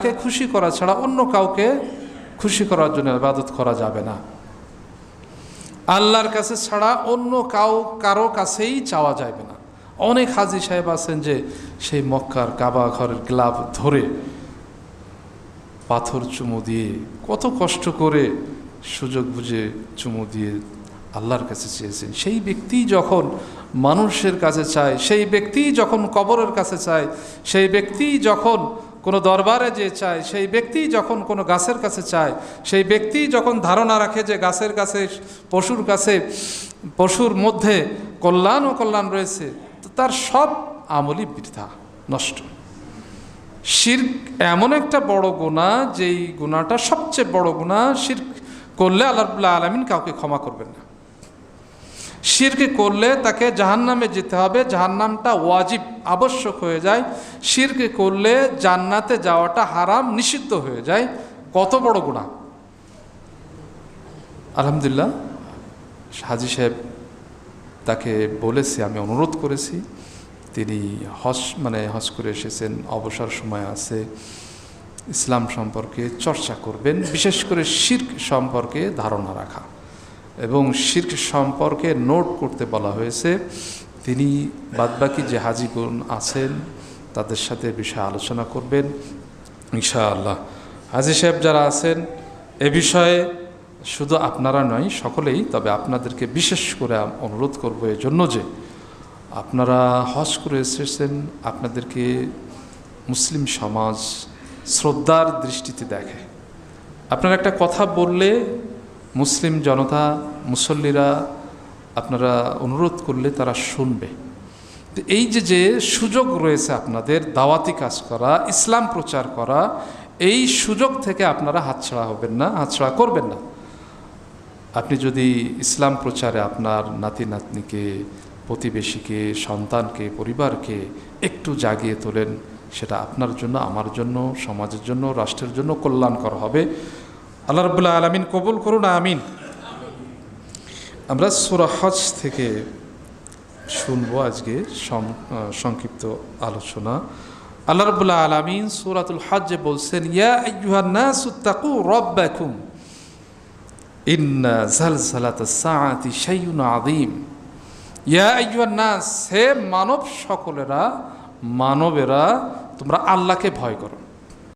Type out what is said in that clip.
কে খুশি করা ছাড়া অন্য কাউকে খুশি করার জন্য ইবাদত করা যাবে না। আল্লাহর কাছে ছাড়া অন্য কারো কাছেই চাওয়া যাবে না। অনেক হাজী সাহেব আছেন যে সেই মক্কার কাবা ঘরের গ্লাভ ধরে পাথর চুমু দিয়ে কত কষ্ট করে সুযোগ বুঝে চুমু দিয়ে আল্লাহর কাছে চেয়েছেন। সেই ব্যক্তি যখন মানুষের কাছে চায়, সেই ব্যক্তি যখন কবরের কাছে চায়, সেই ব্যক্তি যখন কোনো দরবারে যে চায়, সেই ব্যক্তি যখন কোনো গাছের কাছে চায়, সেই ব্যক্তি যখন ধারণা রাখে যে গাছের কাছে পশুর মধ্যে কল্যাণ ও কল্যাণ রয়েছে, তো তার সব আমলই বৃথা, নষ্ট। শিরক এমন একটা বড় গুনাহ, যেই গুনাহটা সবচেয়ে বড় গুনাহ। শিরক করলে আল্লাহ রাব্বুল আলামিন কাউকে ক্ষমা করবেন না। শিরক করলে তাকে জাহান্নামে যেতে হবে, জাহান্নামটা ওয়াজিব, আবশ্যক হয়ে যায়। শিরক করলে জান্নাতে যাওয়াটা হারাম, নিষিদ্ধ হয়ে যায়। কত বড় গুনাহ! আলহামদুলিল্লাহ, হাজী সাহেব তাকে বলেছি, আমি অনুরোধ করেছি, তিনি হজ করে এসেছেন, অবসর সময় আছে, ইসলাম সম্পর্কে চর্চা করবেন, বিশেষ করে শিরক সম্পর্কে ধারণা রাখা এবং শিরক সম্পর্কে নোট করতে বলা হয়েছে। তিনি বাদবাকি যে হাজীগণ আছেন তাদের সাথে বিষয়ে আলোচনা করবেন ইনশাআল্লাহ। হাজী সাহেব যারা আছেন এ বিষয়ে শুধু আপনারা নয়, সকলেই, তবে আপনাদেরকে বিশেষ করে অনুরোধ করব এজন্য যে আপনারা হজ করে এসেছেন, আপনাদেরকে মুসলিম সমাজ শ্রদ্ধার দৃষ্টিতে দেখে। আপনারা একটা কথা বললে মুসলিম জনতা, মুসল্লিরা আপনারা অনুরোধ করলে তারা শুনবে। তো এই যে সুযোগ রয়েছে আপনাদের দাওয়াতি কাজ করা, ইসলাম প্রচার করা, এই সুযোগ থেকে আপনারা হাতছাড়া হবেন না, হাতছাড়া করবেন না। আপনি যদি ইসলাম প্রচারে আপনার নাতি নাতনিকে, প্রতিবেশীকে, সন্তানকে, পরিবারকে একটু জাগিয়ে তোলেন, সেটা আপনার জন্য, আমার জন্য, সমাজের জন্য, রাষ্ট্রের জন্য কল্যাণকর হবে। আল্লাহ রাব্বুল আলামিন কবুল করুন, আমিন। আমরা সূরা হজ থেকে শুনবো আজকে সংক্ষিপ্ত আলোচনা। আল্লাহ রাব্বুল আলামিন সূরাতুল হজ্জে বলছেন, ইয়া আইয়ুহান নাসু তাকু রাব্বাকুম ইন্না জালজালাতাস সাআতি শাইউন আযীম। ইয়া আইয়ুহান নাস, হে মানব সকলেরা, মানবেরা, তোমরা আল্লাহকে ভয় করো।